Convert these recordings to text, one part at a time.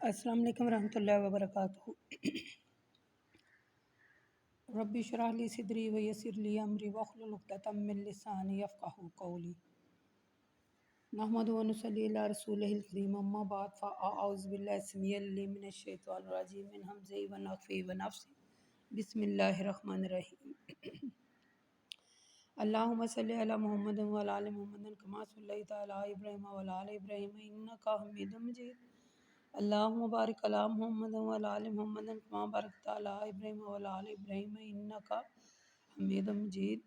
السلام علیکم ورحمۃ اللہ وبرکاتہ۔ رب اشرح لی صدری ویسر لی امری واحلل عقدۃ من لسانی یفقہوا قولی۔ نحمد و نصلی علی رسولہ الکریم، اما بعد فاعوذ باللہ السمیع العلیم من الشیطان الرجیم من ہمزہ ونفخہ ونفثہ۔ بسم اللہ الرحمن الرحیم۔ اللہم صلی علی محمد وعلی آل محمد کما صلیت علی ابراہیم وعلی آل ابراہیم انک حمید مجید۔ اللہم بارک علی محمد وعلی آل محمد کما بارکت علی ابراہیم وعلی آل ابراہیم انک حمید مجید۔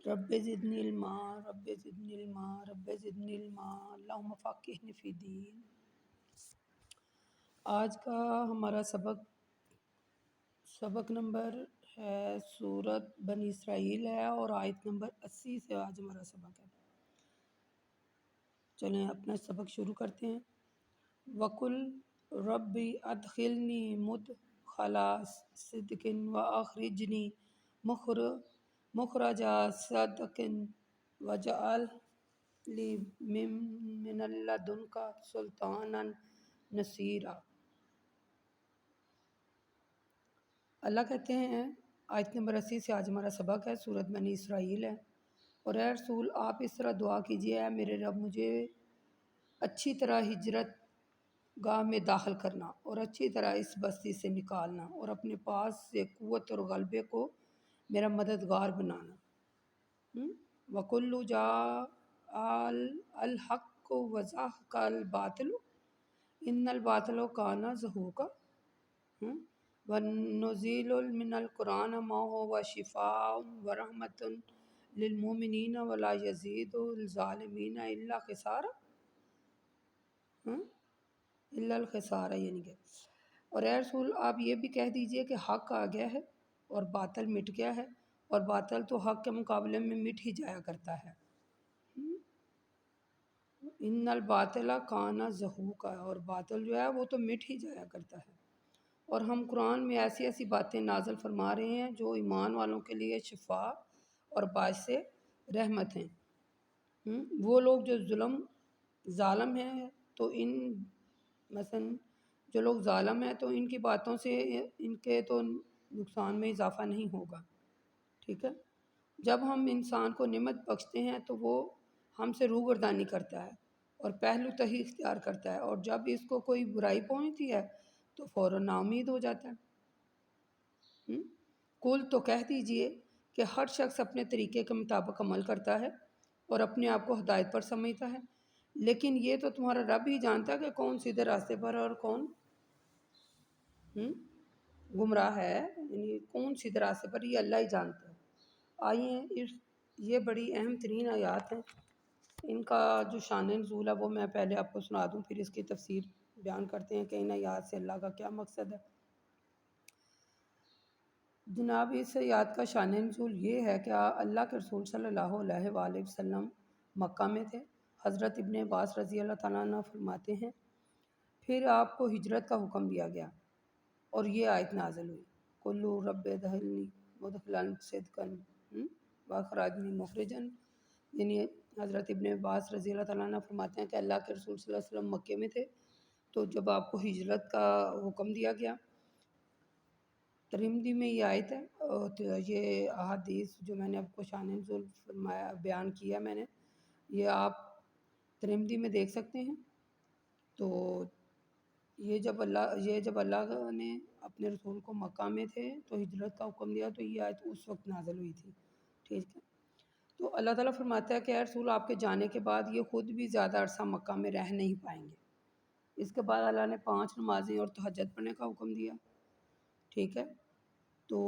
رب زدنی علما رب زدنی علما رب زدنی علما اللہم فقہنی فی الدین۔ آج کا ہمارا سبق نمبر ہے سورۃ بنی اسرائیل ہے اور آیت نمبر 80 سے آج ہمارا سبق ہے۔ چلیں اپنا سبق شروع کرتے ہیں۔ وَقُلْ رَبِّ أَدْخِلْنِي مُدْخَلَ صِدْقٍ وَأَخْرِجْنِي مُخْرَجَ صِدْقٍ وَاجْعَلْ لِي مِن لَّدُنكَ سُلْطَانًا نَصِيرًا۔ اللہ کہتے ہیں آیت نمبر 80 سے آج ہمارا سبق ہے، سورۃ بنی اسرائیل ہے۔ اور اے رسول آپ اس طرح دعا کیجیے، اے میرے رب مجھے اچھی طرح ہجرت گاہ میں داخل کرنا اور اچھی طرح اس بستی سے نکالنا اور اپنے پاس سے قوت اور غلبے کو میرا مددگار بنانا۔ وَكُلُّ جَاءَ الْحَقُّ وَزَهَقَ الْبَاطِلُ إِنَّ الْبَاطِلَ كَانَ زَهُوقًا۔ وَنُنَزِّلُ مِنَ الْقُرْآنِ مَا هُوَ شِفَاءٌ وَرَحْمَةٌ لِّلْمُؤْمِنِينَ وَلَا يَزِيدُ الظَّالِمِينَ إِلَّا خِسَارًا۔ یعنی کہ اور اے رسول آپ یہ بھی کہہ دیجئے کہ حق آ گیا ہے اور باطل مٹ گیا ہے، اور باطل تو حق کے مقابلے میں مٹ ہی جایا کرتا ہے۔ ان الباطل کان زہوقا، اور باطل جو ہے وہ تو مٹ ہی جایا کرتا ہے۔ اور ہم قرآن میں ایسی ایسی باتیں نازل فرما رہے ہیں جو ایمان والوں کے لیے شفا اور باعث رحمت ہیں۔ وہ لوگ جو ظالم ہیں تو مثلا جو لوگ ظالم ہیں تو ان کی باتوں سے ان کے تو نقصان میں اضافہ نہیں ہوگا، ٹھیک ہے۔ جب ہم انسان کو نعمت بخشتے ہیں تو وہ ہم سے روگردانی کرتا ہے اور پہلو تہی اختیار کرتا ہے، اور جب اس کو کوئی برائی پہنچتی ہے تو فوراً ناامید ہو جاتا ہے۔ کل تو کہہ دیجئے کہ ہر شخص اپنے طریقے کے مطابق عمل کرتا ہے اور اپنے آپ کو ہدایت پر سمجھتا ہے، لیکن یہ تو تمہارا رب ہی جانتا ہے کہ کون سیدھے راستے پر ہے اور کون گمراہ ہے، یعنی کون سیدھے راستے پر، یہ اللہ ہی جانتا ہے۔ آئیے یہ بڑی اہم ترین آیات ہیں، ان کا جو شان نزول ہے وہ میں پہلے آپ کو سنا دوں، پھر اس کی تفسیر بیان کرتے ہیں کہ ان آیات سے اللہ کا کیا مقصد ہے۔ جناب اس آیات کا شان نزول یہ ہے کہ اللہ کے رسول صلی اللہ علیہ وآلہ وسلم مکہ میں تھے۔ حضرت ابن عباس رضی اللہ تعالیٰ عنہ فرماتے ہیں پھر آپ کو ہجرت کا حکم دیا گیا اور یہ آیت نازل ہوئی، کلو رب ادخلنی مدخلا صدقا واخرجنی مخرجا۔ یعنی حضرت ابن عباس رضی اللہ تعالیٰ عنہ فرماتے ہیں کہ اللہ کے رسول صلی اللہ علیہ وسلم مکے میں تھے تو جب آپ کو ہجرت کا حکم دیا گیا، ترمذی میں یہ آیت ہے اور یہ احادیث جو میں نے آپ کو شان نزول فرمایا بیان کیا میں نے، یہ آپ ترمذی میں دیکھ سکتے ہیں۔ تو یہ جب اللہ نے اپنے رسول کو مکہ میں تھے تو ہجرت کا حکم دیا تو یہ آیت اس وقت نازل ہوئی تھی، ٹھیک ہے۔ تو اللہ تعالیٰ فرماتا ہے کہ اے رسول آپ کے جانے کے بعد یہ خود بھی زیادہ عرصہ مکہ میں رہ نہیں پائیں گے۔ اس کے بعد اللہ نے 5 نمازیں اور تہجد پڑھنے کا حکم دیا، ٹھیک ہے۔ تو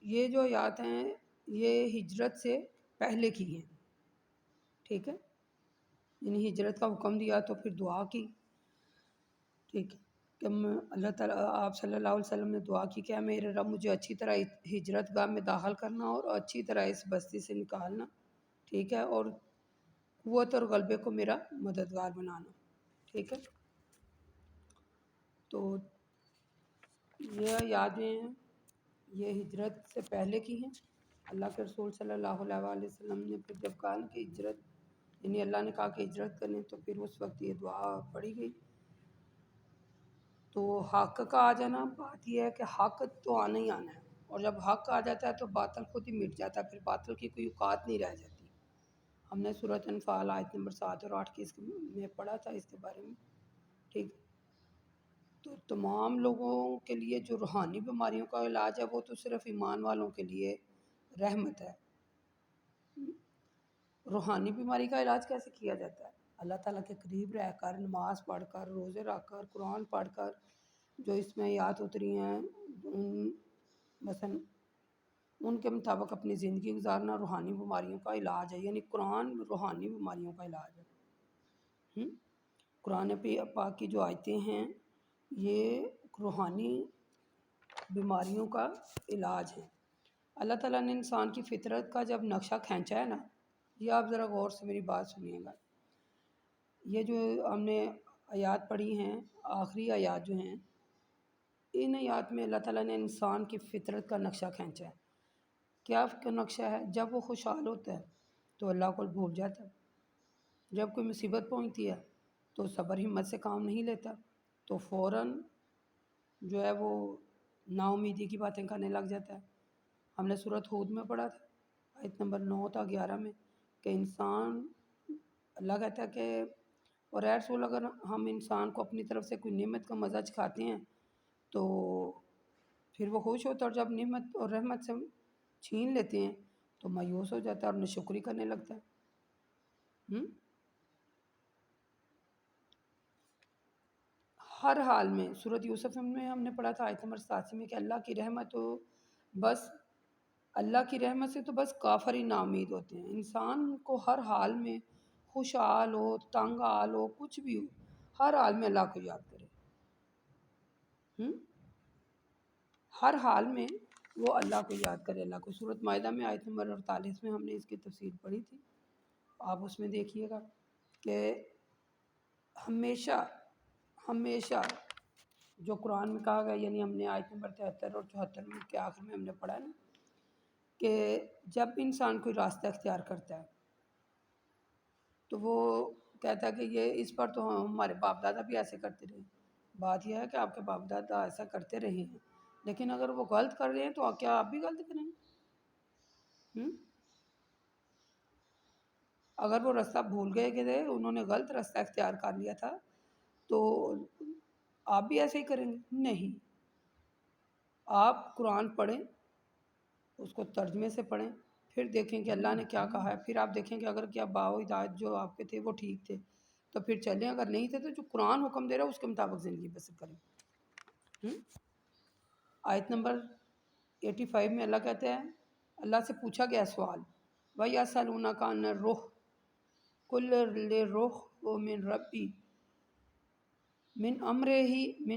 یہ جو آیات ہیں یہ ہجرت سے پہلے کی ہیں، ٹھیک ہے۔ یعنی ہجرت کا حکم دیا تو پھر دعا کی، ٹھیک ہے، کہ اللہ تعالیٰ آپ صلی اللہ علیہ وسلم نے دعا کی کہ میرے رب مجھے اچھی طرح ہجرت گاہ میں داخل کرنا اور اچھی طرح اس بستی سے نکالنا، ٹھیک ہے، اور قوت اور غلبے کو میرا مددگار بنانا، ٹھیک ہے۔ تو یہ یادیں ہیں یہ ہجرت سے پہلے کی ہیں۔ اللہ کے رسول صلی اللہ علیہ وآلہ وسلم نے پھر جب کہا کہ ہجرت یعنی اللہ نے کہا کہ ہجرت کریں، تو پھر اس وقت یہ دعا پڑھی گئی۔ تو حق کا آ جانا، بات یہ ہے کہ حق تو آنا ہی آنا ہے، اور جب حق آ جاتا ہے تو باطل خود ہی مٹ جاتا ہے، پھر باطل کی کوئی اوقات نہیں رہ جاتی۔ ہم نے سورۃ انفال آیت نمبر 7 اور 8 کی اس میں پڑھا تھا اس کے بارے میں، ٹھیک۔ تو تمام لوگوں کے لیے جو روحانی بیماریوں کا علاج ہے وہ تو صرف ایمان والوں کے لیے رحمت ہے۔ روحانی بیماری کا علاج کیسے کیا جاتا ہے؟ اللہ تعالیٰ کے قریب رہ کر، نماز پڑھ کر، روزے رکھ کر، قرآن پڑھ کر، جو اس میں آیات اتری ہیں مثلا ان کے مطابق اپنی زندگی گزارنا روحانی بیماریوں کا علاج ہے، یعنی قرآن روحانی بیماریوں کا علاج ہے۔ قرآن پاک کی جو آیتیں ہیں یہ روحانی بیماریوں کا علاج ہے۔ اللہ تعالیٰ نے انسان کی فطرت کا جب نقشہ کھینچا ہے نا، یہ آپ ذرا غور سے میری بات سنیے گا، یہ جو ہم نے آیات پڑھی ہیں، آخری آیات جو ہیں، ان آیات میں اللہ تعالیٰ نے انسان کی فطرت کا نقشہ کھینچا ہے۔ کیا نقشہ ہے؟ جب وہ خوشحال ہوتا ہے تو اللہ کو بھول جاتا ہے، جب کوئی مصیبت پہنچتی ہے تو صبر ہمت سے کام نہیں لیتا، تو فوراً جو ہے وہ نا امیدی کی باتیں کرنے لگ جاتا ہے۔ ہم نے سورۃ ہود میں پڑھا تھا آیت نمبر 9 تا 11 میں کہ انسان، اللہ کہتا ہے کہ اور اے رسول اگر ہم انسان کو اپنی طرف سے کوئی نعمت کا مزہ چکھاتے ہیں تو پھر وہ خوش ہوتا ہے، اور جب نعمت اور رحمت سے چھین لیتے ہیں تو مایوس ہو جاتا ہے اور ناشکری کرنے لگتا ہے۔ ہر حال میں سورۃ یوسف میں ہم نے پڑھا تھا آیت نمبر 87 میں کہ اللہ کی رحمت سے تو بس کافر ہی نا امید ہوتے ہیں۔ انسان کو ہر حال میں خوشحال ہو، تنگ حال ہو، کچھ بھی ہو، ہر حال میں اللہ کو یاد کرے۔ ہر حال میں وہ اللہ کو یاد کرے، اللہ کو۔ سورۃ مائدہ میں آیت نمبر 48 میں ہم نے اس کی تفسیر پڑھی تھی، آپ اس میں دیکھیے گا کہ ہمیشہ ہمیشہ جو قرآن میں کہا گیا، یعنی ہم نے آیت نمبر 73 اور 74 کے آخر میں ہم نے پڑھا ہے نا کہ جب انسان کوئی راستہ اختیار کرتا ہے تو وہ کہتا ہے کہ یہ اس پر تو ہمارے باپ دادا بھی ایسے کرتے رہے۔ بات یہ ہے کہ آپ کے باپ دادا ایسا کرتے رہے ہیں، لیکن اگر وہ غلط کر رہے ہیں تو کیا آپ بھی غلط کریں گے؟ اگر وہ راستہ بھول گئے کہ انہوں نے غلط راستہ اختیار کر لیا تھا تو آپ بھی ایسے ہی کریں گے؟ نہیں، آپ قرآن پڑھیں، اس کو ترجمے سے پڑھیں، پھر دیکھیں کہ اللہ نے کیا کہا ہے، پھر آپ دیکھیں کہ اگر کیا باؤ ہدایت جو آپ کے تھے وہ ٹھیک تھے تو پھر چلیں، اگر نہیں تھے تو جو قرآن حکم دے رہا ہے اس کے مطابق زندگی بسر کریں۔ آیت نمبر 85 میں اللہ کہتے ہیں، اللہ سے پوچھا گیا سوال، وَيَسْأَلُونَكَ عَنِ الرُّوحِ قُلِ الرُّوحُ مِنْ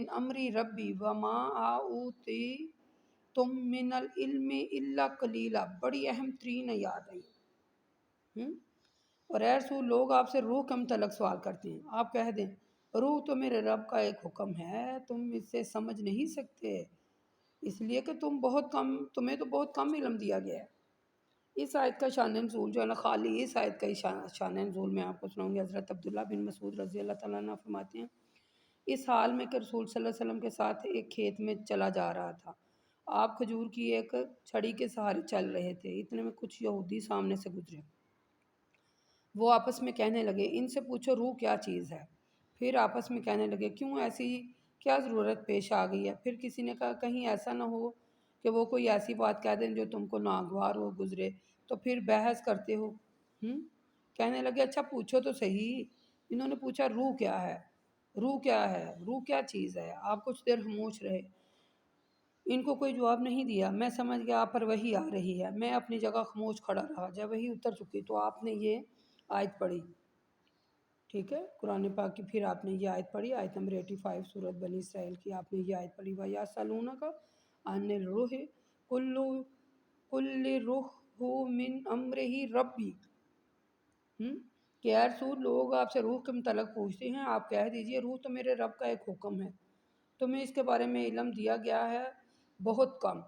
أَمْرِ رَبِّي وَمَا أُوتِيتُم مِّنَ الْعِلْمِ إِلَّا قَلِيلًا۔ بڑی اہم ترین آیات ہے۔ اور اے رسول، لوگ آپ سے روح کے متعلق سوال کرتے ہیں، آپ کہہ دیں روح تو میرے رب کا ایک حکم ہے، تم اس سے سمجھ نہیں سکتے، اس لیے کہ تمہیں تو بہت کم علم دیا گیا ہے۔ اس آیت کا شان نزول جو ہے نا، خالی اس آیت کا ہی شان نزول میں آپ کو سناؤں گی۔ حضرت عبداللہ بن مسعود رضی اللہ تعالیٰ عنہ فرماتے ہیں، اس حال میں کہ رسول صلی اللہ علیہ وسلم کے ساتھ ایک کھیت میں چلا جا رہا تھا، آپ کھجور کی ایک چھڑی کے سہارے چل رہے تھے، اتنے میں کچھ یہودی سامنے سے گزرے، وہ آپس میں کہنے لگے ان سے پوچھو روح کیا چیز ہے۔ پھر آپس میں کہنے لگے کیوں، ایسی کیا ضرورت پیش آ گئی ہے۔ پھر کسی نے کہا کہیں ایسا نہ ہو کہ وہ کوئی ایسی بات کہہ دیں جو تم کو ناگوار ہو گزرے، تو پھر بحث کرتے ہو۔ کہنے لگے اچھا پوچھو تو صحیح۔ انہوں نے پوچھا روح کیا ہے، روح کیا ہے، روح کیا چیز ہے۔ آپ کچھ دیر خاموش رہے، ان کو کوئی جواب نہیں دیا۔ میں سمجھ گیا آپ پر وحی آ رہی ہے، میں اپنی جگہ خاموش کھڑا رہا۔ جب وحی اتر چکی تو آپ نے یہ آیت پڑھی، ٹھیک ہے، قرآن پاک کی۔ پھر آپ نے یہ آیت پڑھی، آیت نمبر 85 سورۃ بنی اسرائیل کی، آپ نے یہ آیت پڑھی، وَيَسْأَلُونَكَ عَنِ الرُّوحِ قُلِ الرُّوحُ مِنْ أَمْرِ رَبِّي، کہ اے رسول، لوگ آپ سے روح کے متعلق پوچھتے ہیں، آپ کہہ دیجئے روح تو میرے رب کا ایک حکم ہے، تمہیں اس کے بارے میں علم دیا گیا ہے بہت کم،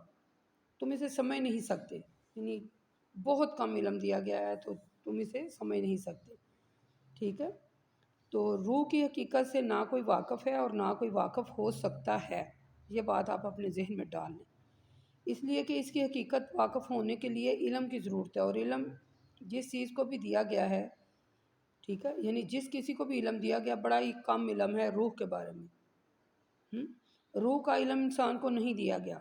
تم اسے سمجھ نہیں سکتے، یعنی بہت کم علم دیا گیا ہے تو تم اسے سمجھ نہیں سکتے۔ ٹھیک ہے، تو روح کی حقیقت سے نہ کوئی واقف ہے اور نہ کوئی واقف ہو سکتا ہے، یہ بات آپ اپنے ذہن میں ڈال لیں، اس لیے کہ اس کی حقیقت واقف ہونے کے لیے علم کی ضرورت ہے، اور علم جس چیز کو بھی دیا گیا ہے، ٹھیک ہے، یعنی جس کسی کو بھی علم دیا گیا بڑا ہی کم علم ہے روح کے بارے میں۔ روح کا علم انسان کو نہیں دیا گیا،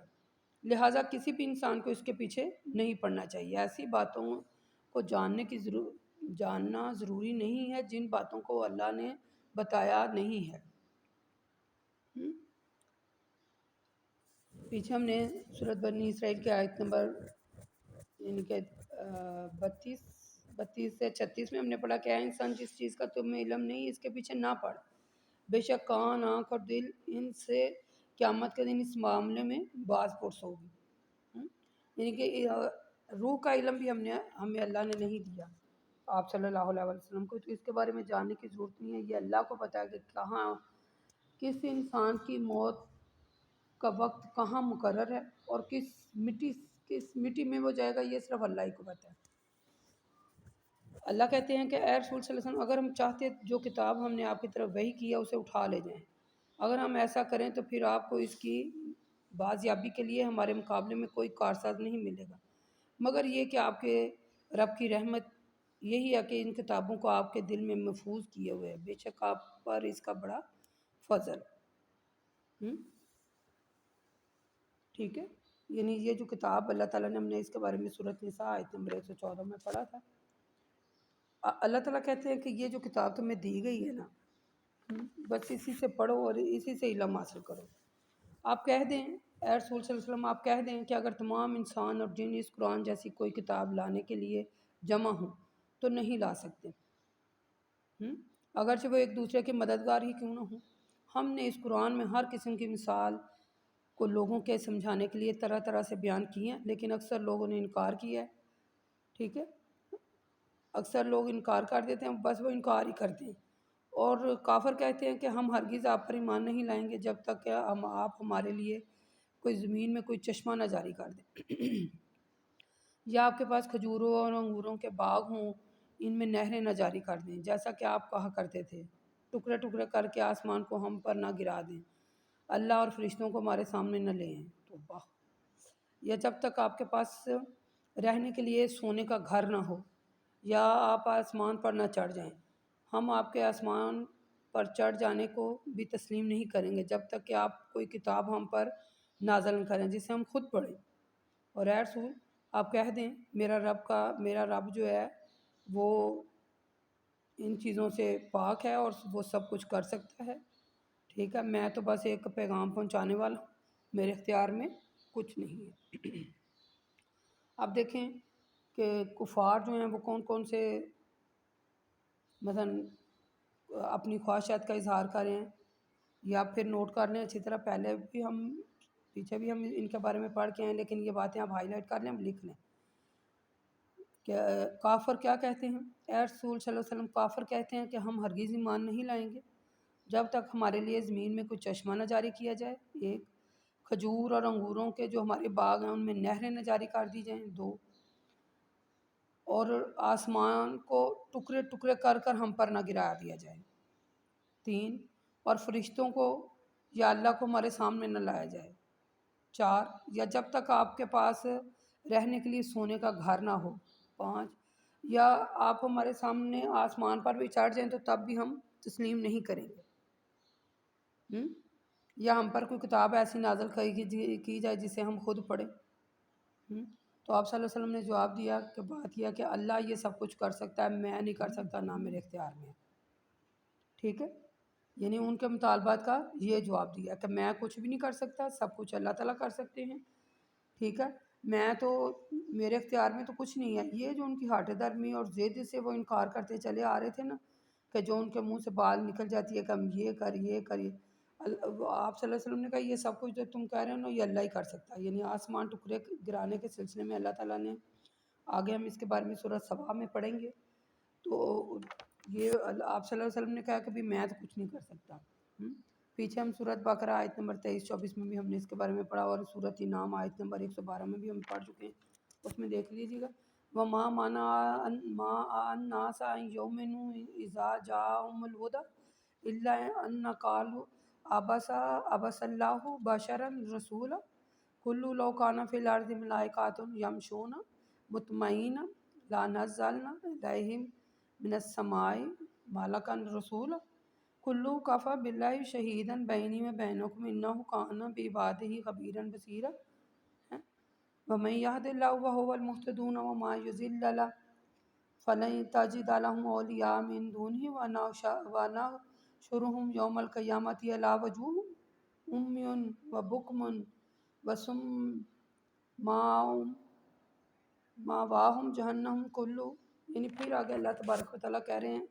لہٰذا کسی بھی انسان کو اس کے پیچھے نہیں پڑنا چاہیے، ایسی باتوں کو جاننا ضروری نہیں ہے جن باتوں کو اللہ نے بتایا نہیں ہے۔ پیچھے ہم نے سورۃ بنی اسرائیل کی آیت نمبر یعنی کہ 32 سے 36 میں ہم نے پڑھا، کیا انسان جس چیز کا تمہیں علم نہیں اس کے پیچھے نہ پڑ، بے شک کان، آنکھ اور دل ان سے قیامت کے دن اس معاملے میں باز پرس ہوگی۔ یعنی کہ روح کا علم بھی ہمیں اللہ نے نہیں دیا آپ صلی اللہ علیہ وسلم کو، تو اس کے بارے میں جاننے کی ضرورت نہیں ہے، یہ اللہ کو پتہ ہے کہ کہاں کس انسان کی موت کا وقت کہاں مقرر ہے اور کس مٹی میں وہ جائے گا، یہ صرف اللہ ہی کو پتہ ہے۔ اللہ کہتے ہیں کہ اے رسول صلی اللہ علیہ وسلم، اگر ہم چاہتے جو کتاب ہم نے آپ کی طرف وحی کیا اسے اٹھا لے جائیں، اگر ہم ایسا کریں تو پھر آپ کو اس کی بازیابی کے لیے ہمارے مقابلے میں کوئی کارساز نہیں ملے گا، مگر یہ کہ آپ کے رب کی رحمت یہی ہے کہ ان کتابوں کو آپ کے دل میں محفوظ کیے ہوئے ہے، بے شک آپ پر اس کا بڑا فضل۔ ٹھیک ہے، یعنی یہ جو کتاب اللہ تعالیٰ نے، ہم نے اس کے بارے میں سورۃ نساء آیت نمبر 114 میں پڑھا تھا، اللہ تعالیٰ کہتے ہیں کہ یہ جو کتاب تمہیں دی گئی ہے نا، بس اسی سے پڑھو اور اسی سے علم حاصل کرو۔ آپ کہہ دیں اے رسول صلی اللہ علیہ وسلم، آپ کہہ دیں کہ اگر تمام انسان اور جن اس قرآن جیسی کوئی کتاب لانے کے لیے جمع ہوں تو نہیں لا سکتے، اگرچہ وہ ایک دوسرے کے مددگار ہی کیوں نہ ہوں۔ ہم نے اس قرآن میں ہر قسم کی مثال کو لوگوں کے سمجھانے کے لیے طرح طرح سے بیان کی ہیں، لیکن اکثر لوگوں نے انکار کیا ہے۔ ٹھیک ہے، اکثر لوگ انکار کر دیتے ہیں، بس وہ انکار ہی کرتے ہیں، اور کافر کہتے ہیں کہ ہم ہرگز آپ پر ایمان نہیں لائیں گے جب تک کہ آپ ہمارے لیے کوئی زمین میں کوئی چشمہ نہ جاری کر دیں یا آپ کے پاس کھجوروں اور انگوروں کے باغ ہوں، ان میں نہریں نہ جاری کر دیں، جیسا کہ آپ کہا کرتے تھے، ٹکڑے ٹکڑے کر کے آسمان کو ہم پر نہ گرا دیں، اللہ اور فرشتوں کو ہمارے سامنے نہ لے آئیں، تو واہ، یا جب تک آپ کے پاس رہنے کے لیے سونے کا گھر نہ ہو یا آپ آسمان پر نہ چڑھ جائیں، ہم آپ کے آسمان پر چڑھ جانے کو بھی تسلیم نہیں کریں گے جب تک کہ آپ کوئی کتاب ہم پر نازل نہ کریں جسے ہم خود پڑھیں۔ اور اے رسول، آپ کہہ دیں میرا رب جو ہے وہ ان چیزوں سے پاک ہے اور وہ سب کچھ کر سکتا ہے، ٹھیک ہے، میں تو بس ایک پیغام پہنچانے والا ہوں، میرے اختیار میں کچھ نہیں ہے۔ اب دیکھیں کہ کفار جو ہیں وہ کون کون سے مثلا اپنی خواہشات کا اظہار کریں، یا پھر نوٹ کر لیں اچھی طرح، پیچھے بھی ہم ان کے بارے میں پڑھ کے ہیں، لیکن یہ باتیں آپ ہائی لائٹ کر لیں، ہم لکھ لیں کہ کافر کیا کہتے ہیں۔ اے رسول صلی اللہ علیہ وسلم، کافر کہتے ہیں کہ ہم ہرگز ایمان نہیں لائیں گے جب تک ہمارے لیے زمین میں کوئی چشمہ نہ جاری کیا جائے، ایک، کھجور اور انگوروں کے جو ہمارے باغ ہیں ان میں نہریں نہ جاری کر دی جائیں، دو، اور آسمان کو ٹکڑے ٹکڑے کر کر ہم پر نہ گرا دیا جائے، تین، اور فرشتوں کو یا اللہ کو ہمارے سامنے نہ لایا جائے، چار، یا جب تک آپ کے پاس رہنے کے لیے سونے کا گھر نہ ہو، پانچ، یا آپ ہمارے سامنے آسمان پر بھی چڑھ جائیں تو تب بھی ہم تسلیم نہیں کریں گے، یا ہم پر کوئی کتاب ایسی نازل کی جائے جسے ہم خود پڑھیں۔ تو آپ صلی اللہ علیہ وسلم نے جواب دیا کہ بات یہ کہ اللہ یہ سب کچھ کر سکتا ہے، میں نہیں کر سکتا، نہ میرے اختیار میں ہے، ٹھیک ہے، یعنی ان کے مطالبات کا یہ جواب دیا کہ میں کچھ بھی نہیں کر سکتا، سب کچھ اللہ تعالیٰ کر سکتے ہیں، ٹھیک ہے، میرے اختیار میں تو کچھ نہیں ہے۔ یہ جو ان کی ہاٹ درمی اور ضد سے وہ انکار کرتے چلے آ رہے تھے نا، کہ جو ان کے منہ سے بال نکل جاتی ہے کہ ہم یہ کریے، آپ صلی اللہ علیہ وسلم نے کہا یہ سب کچھ جو تم کہہ رہے ہو نا، یہ اللہ ہی کر سکتا ہے، یعنی آسمان ٹکڑے گرانے کے سلسلے میں اللہ تعالیٰ نے، آگے ہم اس کے بارے میں سورۃ سبا میں پڑھیں گے، تو یہ آپ صلی اللہ علیہ وسلم نے کہا کہ بھی میں تو کچھ نہیں کر سکتا۔ پیچھے ہم سورۃ بقرہ آیت نمبر 23-24 میں بھی ہم نے اس کے بارے میں پڑھا، اور سورۃ انعام آیت نمبر 112 میں بھی ہم پڑھ چکے ہیں، اس میں دیکھ لیجیے گا۔ وما منع الناس ان يؤمنوا اذا جاءهم الهدى الا ان قالوا عبس الله بشرا رسولا قل لو كان في الارض ملائكة يمشون مطمئنين لنزلنا عليهم من السماء ملكا رسولا قل كفى بالله شهيدا بيني وبينكم انه كان بعباده خبيرا بصيرا ومن يهد الله وهو المهتدون وما يضل له فلن تجد لهم أولياء من دونه ونحشرهم يوم القيامة على وجوههم عمي وبكم وصم مأواهم جہنم کلو. یعنی پھر آگے اللہ تبارک و تعالیٰ کہہ رہے ہیں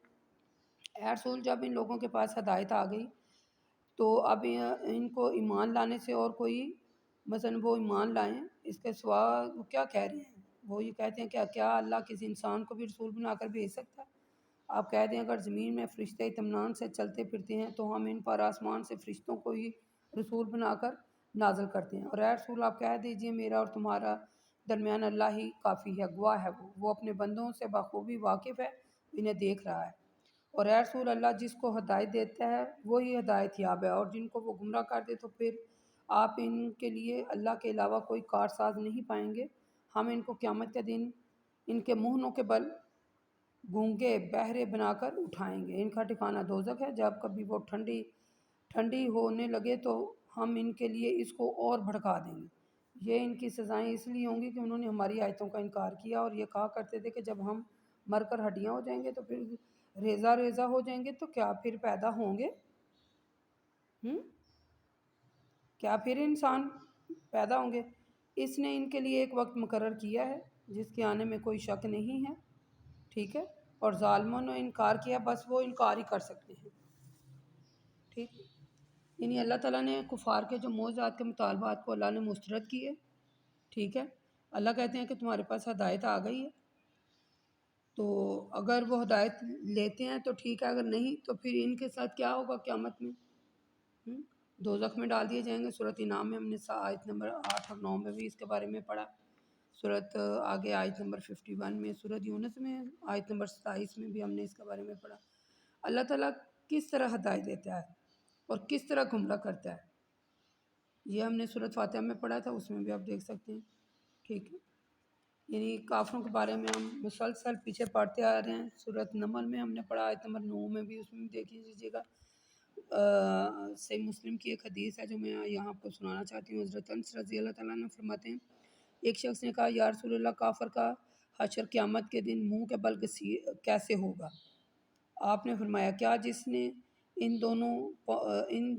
اے رسول جب ان لوگوں کے پاس ہدایت آ گئی تو اب ان کو ایمان لانے سے اور کوئی مثلا وہ ایمان لائیں اس کے سوا وہ کیا کہہ رہے ہیں؟ وہ یہ کہتے ہیں کہ کیا اللہ کسی انسان کو بھی رسول بنا کر بھیج سکتا ہے؟ آپ کہہ دیں اگر زمین میں فرشتے اطمینان سے چلتے پھرتے ہیں تو ہم ان پر آسمان سے فرشتوں کو ہی رسول بنا کر نازل کرتے ہیں. اور اے رسول آپ کہہ دیجئے میرا اور تمہارا درمیان اللہ ہی کافی ہے، گواہ ہے وہ اپنے بندوں سے بخوبی واقف ہے، انہیں دیکھ رہا ہے. اور اے رسول اللہ جس کو ہدایت دیتا ہے وہی ہدایت یاب ہے، اور جن کو وہ گمراہ کر دے تو پھر آپ ان کے لیے اللہ کے علاوہ کوئی کارساز نہیں پائیں گے. ہم ان کو قیامت کے دن ان کے منہوں کے بل گونگے بہرے بنا کر اٹھائیں گے. ان کا ٹھکانہ دوزخ ہے، جب کبھی وہ ٹھنڈی ہونے لگے تو ہم ان کے لیے اس کو اور بھڑکا دیں گے. یہ ان کی سزائیں اس لیے ہوں گی کہ انہوں نے ہماری آیتوں کا انکار کیا اور یہ کہا کرتے تھے کہ جب ہم مر کر ہڈیاں ہو جائیں گے تو پھر ریزہ ہو جائیں گے تو کیا پھر پیدا ہوں گے؟ کیا پھر انسان پیدا ہوں گے؟ اس نے ان کے لیے ایک وقت مقرر کیا ہے جس کے آنے میں کوئی شک نہیں ہے. ٹھیک ہے، اور ظالموں نے انکار کیا، بس وہ انکار ہی کر سکتے ہیں. ٹھیک، یعنی اللہ تعالیٰ نے کفار کے جو معجزات کے مطالبات کو اللہ نے مسترد کیے. ٹھیک ہے، اللہ کہتے ہیں کہ تمہارے پاس ہدایت آ گئی ہے تو اگر وہ ہدایت لیتے ہیں تو ٹھیک ہے، اگر نہیں تو پھر ان کے ساتھ کیا ہوگا قیامت میں؟ دوزخ میں ڈال دیے جائیں گے. سورۃ انعام میں ہم نے آیت نمبر 8 اور 9 میں بھی اس کے بارے میں پڑھا. سورۃ آگے آیت نمبر 51 میں، سورۃ یونس میں آیت نمبر 27 میں بھی ہم نے اس کے بارے میں پڑھا. اللہ تعالیٰ کس طرح ہدایت دیتا ہے اور کس طرح گمراہ کرتا ہے یہ ہم نے سورۃ فاتحہ میں پڑھا تھا، اس میں بھی آپ دیکھ سکتے ہیں. ٹھیک ہے، یعنی کافروں کے بارے میں ہم مسلسل پیچھے پڑھتے آ رہے ہیں. سورۃ نمل میں ہم نے پڑھا آیت نمبر 9 میں بھی، اس میں بھی دیکھ لیجیے گا. صحیح مسلم کی ایک حدیث ہے جو میں یہاں آپ کو سنانا چاہتی ہوں. حضرت انس رضی اللہ تعالیٰ عنہ فرماتے ہیں ایک شخص نے کہا یا رسول اللہ کافر کا حشر قیامت کے دن منہ کے بل کیسے ہوگا؟ آپ نے فرمایا کیا جس نے ان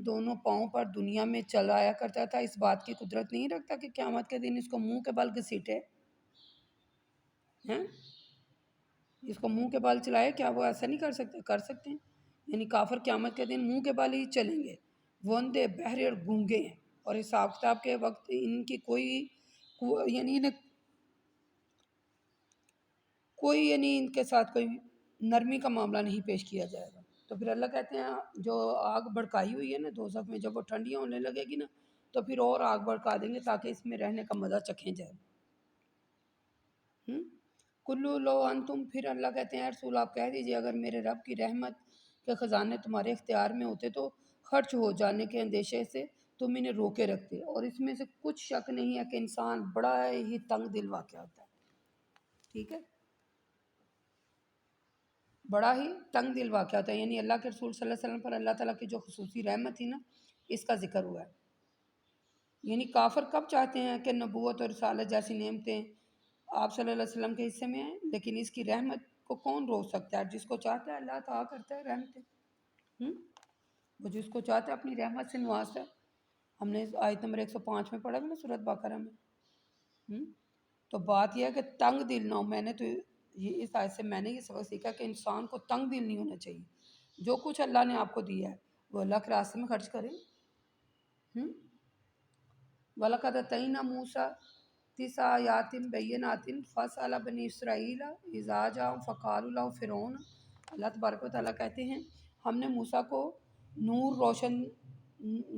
دونوں پاؤں پر دنیا میں چلایا کرتا تھا اس بات کی قدرت نہیں رکھتا کہ قیامت کے دن اس کو منہ کے بل گھسیٹے ہیں؟ اس کو منہ کے بال چلائے، کیا وہ ایسا نہیں کر سکتے؟ کر سکتے ہیں. یعنی کافر قیامت کے دن منہ کے بال ہی چلیں گے، وہ اندھے بہرے اور گونگے ہیں، اور حساب کتاب کے وقت ان کی یعنی ان کے ساتھ کوئی نرمی کا معاملہ نہیں پیش کیا جائے گا. تو پھر اللہ کہتے ہیں جو آگ بھڑکائی ہوئی ہے نا دوزخ میں، جب وہ ٹھنڈیاں ہونے لگے گی نا تو پھر اور آگ بھڑکا دیں گے تاکہ اس میں رہنے کا مزہ چکھیں جائے. کلو لو انتم، پھر اللہ کہتے ہیں رسول آپ کہہ دیجئے اگر میرے رب کی رحمت کے خزانے تمہارے اختیار میں ہوتے تو خرچ ہو جانے کے اندیشے سے تم انہیں روکے رکھتے. اور اس میں سے کچھ شک نہیں ہے کہ انسان بڑا ہی تنگ دل واقع ہوتا ہے. ٹھیک ہے، بڑا ہی تنگ دل واقع ہوتا ہے. یعنی اللہ کے رسول صلی اللہ علیہ وسلم پر اللہ تعالیٰ کی جو خصوصی رحمت تھی نا اس کا ذکر ہوا ہے. یعنی کافر کب چاہتے ہیں کہ نبوت اور رسالت جیسی نعمتیں آپ صلی اللہ علیہ وسلم کے حصے میں ہیں، لیکن اس کی رحمت کو کون روک سکتا ہے؟ جس کو چاہتا ہے اللہ تعالیٰ کرتا ہے رحمتیں. وہ جس کو چاہتا ہے اپنی رحمت سے نوازتا ہے. ہم نے آیت نمبر 105 میں پڑھا نا سورۃ بقرہ میں. تو بات یہ ہے کہ تنگ دل نہ ہو. میں نے تو اس آیت سے میں نے یہ سبق سیکھا کہ انسان کو تنگ دل نہیں ہونا چاہیے. جو کچھ اللہ نے آپ کو دیا ہے وہ اللہ کے راستے میں خرچ کریں. وَلَقَدْ آتَيْنَا مُوسَىٰ 9 آیَاتٍ بَيِّنَاتٍ فَاسْأَلْ بَنِی اسرائیل اذ جاءہم فقالوا لَهُ فِرْعَوْنُ. اللہ تبارک و تعالیٰ کہتے ہیں ہم نے موسیٰ کو نور روشن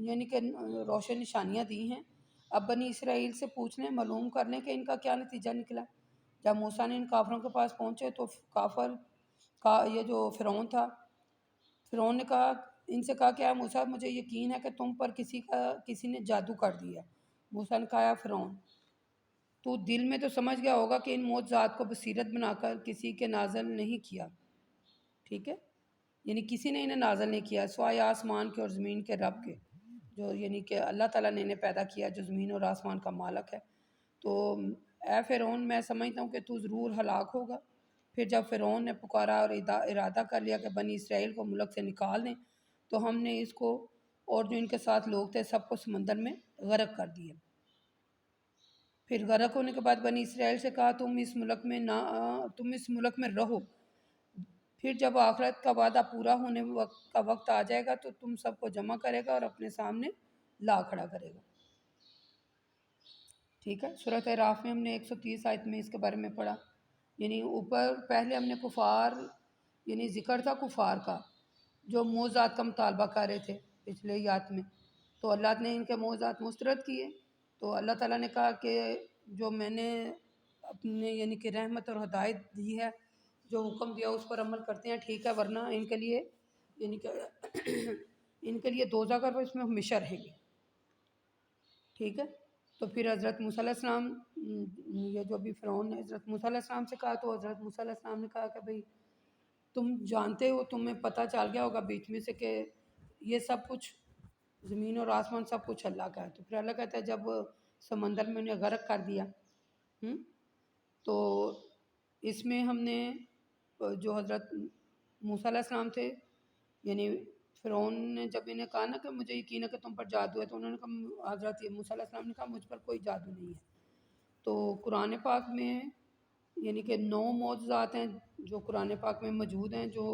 یعنی کہ روشن نشانیاں دی ہیں. اب بنی اسرائیل سے پوچھ لیں، معلوم کر لیں کہ ان کا کیا نتیجہ نکلا. جب موسیٰ نے ان کافروں کے پاس پہنچے تو کافر کا یہ جو فرعون تھا، فرعون نے کہا، ان سے کہا کہ اے موسیٰ مجھے یقین ہے کہ تم پر کسی نے جادو کر دیا۔ موسیٰ نے کہا، اے فرعون تو دل میں تو سمجھ گیا ہوگا کہ ان معجزات کو بصیرت بنا کر کسی کے نازل نہیں کیا، ٹھیک ہے، یعنی کسی نے انہیں نازل نہیں کیا سوائے آسمان کے اور زمین کے رب کے، جو یعنی کہ اللہ تعالیٰ نے انہیں پیدا کیا جو زمین اور آسمان کا مالک ہے۔ تو اے فرعون میں سمجھتا ہوں کہ تو ضرور ہلاک ہوگا۔ پھر جب فرعون نے پکارا اور ارادہ کر لیا کہ بنی اسرائیل کو ملک سے نکال دیں، تو ہم نے اس کو اور جو ان کے ساتھ لوگ تھے سب کو سمندر میں غرق کر دیا۔ پھر غرق ہونے کے بعد بنی اسرائیل سے کہا تم اس ملک میں رہو، پھر جب آخرت کا وعدہ پورا ہونے کا وقت آ جائے گا تو تم سب کو جمع کرے گا اور اپنے سامنے لا کھڑا کرے گا، ٹھیک ہے۔ سورۃ اعراف میں ہم نے 130 آیت میں اس کے بارے میں پڑھا، یعنی اوپر پہلے ہم نے کفار یعنی ذکر تھا کفار کا جو معجزات کا مطالبہ کر رہے تھے پچھلے آیات میں، تو اللہ نے ان کے معجزات مسترد کیے، تو اللہ تعالیٰ نے کہا کہ جو میں نے اپنے یعنی کہ رحمت اور ہدایت دی ہے، جو حکم دیا اس پر عمل کرتے ہیں ٹھیک ہے، ورنہ ان کے لیے یعنی کہ ان کے لیے دوزخ ہے، اس میں ہمیشہ رہیں گے، ٹھیک ہے۔ تو پھر حضرت موسیٰ علیہ السلام یہ جو بھی فرعون نے حضرت موسیٰ علیہ السلام سے کہا، تو حضرت موسیٰ علیہ السلام نے کہا کہ بھئی تم جانتے ہو، تمہیں پتہ چل گیا ہوگا بیچ میں سے کہ یہ سب کچھ زمین اور آسمان سب کچھ اللہ کا ہے۔ تو پھر اللہ کہتا ہے جب سمندر میں انہیں غرق کر دیا تو اس میں ہم نے جو حضرت موسیٰ علیہ السلام تھے، یعنی فرعون نے جب انہیں کہا نا کہ مجھے یقین ہے کہ تم پر جادو ہے، تو انہوں نے کہا، حضرت موسیٰ علیہ السلام نے کہا مجھ پر کوئی جادو نہیں ہے۔ تو قرآن پاک میں یعنی کہ 9 معجزات ہیں جو قرآن پاک میں موجود ہیں، جو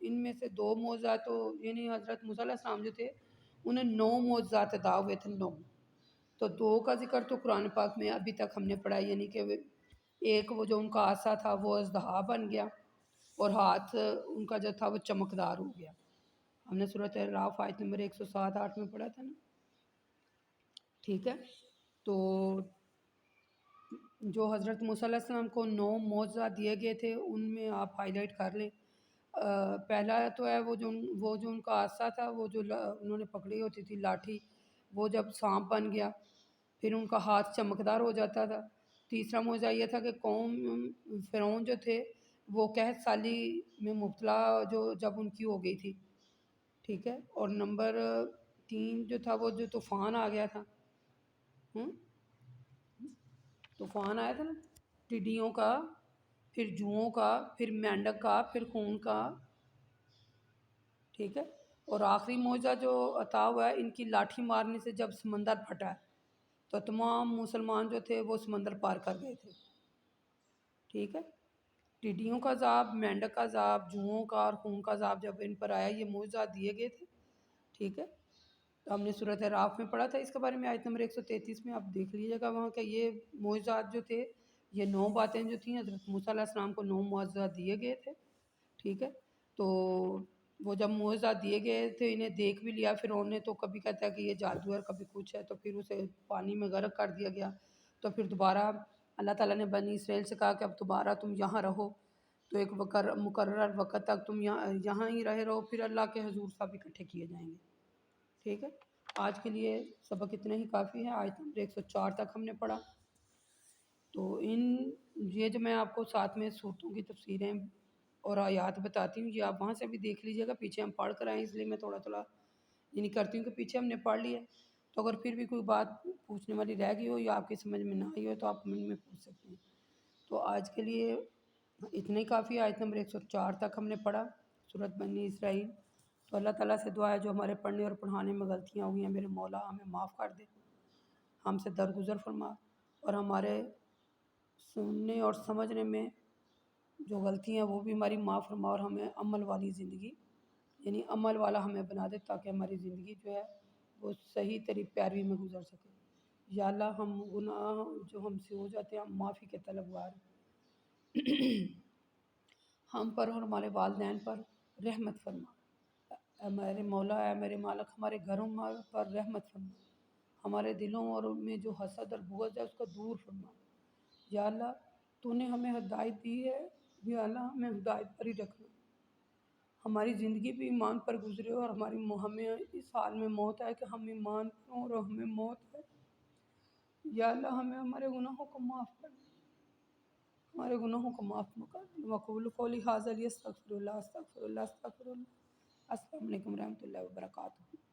ان میں سے 2 معجزات تو یعنی حضرت موسیٰ علیہ السلام جو تھے انہیں 9 معجزات عطا ہوئے تھے، 9، تو 2 کا ذکر تو قرآن پاک میں ابھی تک ہم نے پڑھا، یعنی کہ ایک وہ جو ان کا عصا تھا وہ اژدہا بن گیا اور ہاتھ ان کا جو تھا وہ چمکدار ہو گیا، ہم نے سورۃ اعراف آیت نمبر 107-8 میں پڑھا تھا نا، ٹھیک ہے۔ تو جو حضرت موسیٰ علیہ السلام کو 9 معجزات دیے گئے تھے ان میں آپ ہائی لائٹ کر لیں۔ پہلا تو ہے وہ جو ان کا عصا تھا، وہ جو انہوں نے پکڑی ہوتی تھی لاٹھی، وہ جب سانپ بن گیا، پھر ان کا ہاتھ چمکدار ہو جاتا تھا۔ تیسرا معجزہ یہ تھا کہ قوم فرعون جو تھے وہ قحط سالی میں مبتلا جب ان کی ہو گئی تھی، ٹھیک ہے، اور نمبر 3 جو تھا وہ جو طوفان آ گیا تھا، طوفان آیا تھا نا ٹڈیوں کا، پھر جوؤں کا، پھر مینڈک کا، پھر خون کا، ٹھیک ہے، اور آخری معجزہ جو عطا ہوا ہے ان کی لاٹھی مارنے سے جب سمندر پھٹا ہے تو تمام مسلمان جو تھے وہ سمندر پار کر گئے تھے، ٹھیک ہے۔ ٹڈیوں کا عذاب، مینڈک کا عذاب، جوؤں کا اور خون کا عذاب جب ان پر آیا، یہ معجزات دیے گئے تھے، ٹھیک ہے۔ تو ہم نے سورۃ اعراف میں پڑھا تھا اس کے بارے میں، آیت نمبر 133 میں آپ دیکھ لیجیے گا وہاں کہ یہ معجزات جو تھے، یہ 9 باتیں جو تھیں حضرت موسیٰ علیہ السلام کو 9 معجزات دیے گئے تھے، ٹھیک ہے۔ تو وہ جب معجزات دیے گئے تھے انہیں دیکھ بھی لیا فرعون نے، تو کبھی کہتا ہے کہ یہ جادو ہے، کبھی کچھ ہے، تو پھر اسے پانی میں غرق کر دیا گیا۔ تو پھر دوبارہ اللہ تعالیٰ نے بنی اسرائیل سے کہا کہ اب دوبارہ تم یہاں رہو، تو ایک مقرر وقت تک تم یہاں ہی رہے رہو، پھر اللہ کے حضور سب اکٹھے کیے جائیں گے، ٹھیک ہے۔ آج کے لیے سبق اتنا ہی کافی ہے، آیت نمبر 104 تک ہم نے پڑھا۔ تو یہ جو میں آپ کو ساتھ میں صورتوں کی تفسیریں اور آیات بتاتی ہوں، یہ آپ وہاں سے بھی دیکھ لیجیے گا، پیچھے ہم پڑھ کر آئے ہیں اس لیے میں تھوڑا تھوڑا یعنی کرتی ہوں کہ پیچھے ہم نے پڑھ لیا، تو اگر پھر بھی کوئی بات پوچھنے والی رہ گئی ہو یا آپ کی سمجھ میں نہ آئی ہو تو آپ کمنٹ میں پوچھ سکتے ہیں۔ تو آج کے لیے اتنا ہی کافی ہے، آیت نمبر 104 تک ہم نے پڑھا سورۃ بنی اسرائیل۔ تو اللہ تعالیٰ سے دعا ہے جو ہمارے پڑھنے اور پڑھانے میں غلطیاں ہوئی ہیں میرے مولا ہمیں معاف کر دے، ہم سے درگزر فرما، اور ہمارے سننے اور سمجھنے میں جو غلطیاں ہیں وہ بھی ہماری معاف فرما، اور ہمیں عمل والی زندگی یعنی عمل والا ہمیں بنا دے تاکہ ہماری زندگی جو ہے وہ صحیح پیروی میں گزر سکے۔ یا اللہ ہم گناہ جو ہم سے ہو جاتے ہیں ہم معافی کے طلبگار ہیں، ہم پر اور ہمارے والدین پر رحمت فرما، اے میرے مولا، اے میرے مالک، ہمارے گھروں پر رحمت فرما، ہمارے دلوں اور ان میں جو حسد اور بغض ہے اس کو دور فرما۔ یا اللہ تو نے ہمیں ہدایت دی ہے، یا اللہ ہمیں ہدایت پر ہی رکھنا، ہماری زندگی بھی ایمان پر گزرے اور ہمیں اس حال میں موت آئے کہ ہم ایمان پر ہوں اور ہمیں موت ہے۔ یا اللہ ہمیں ہمارے گناہوں کو معاف کر دے، ہمارے گناہوں کو معاف کر دے۔ وقول قولی ھذا استغفر اللہ استغفر اللہ استغفر اللہ۔ السلام علیکم ورحمۃ اللہ وبرکاتہ۔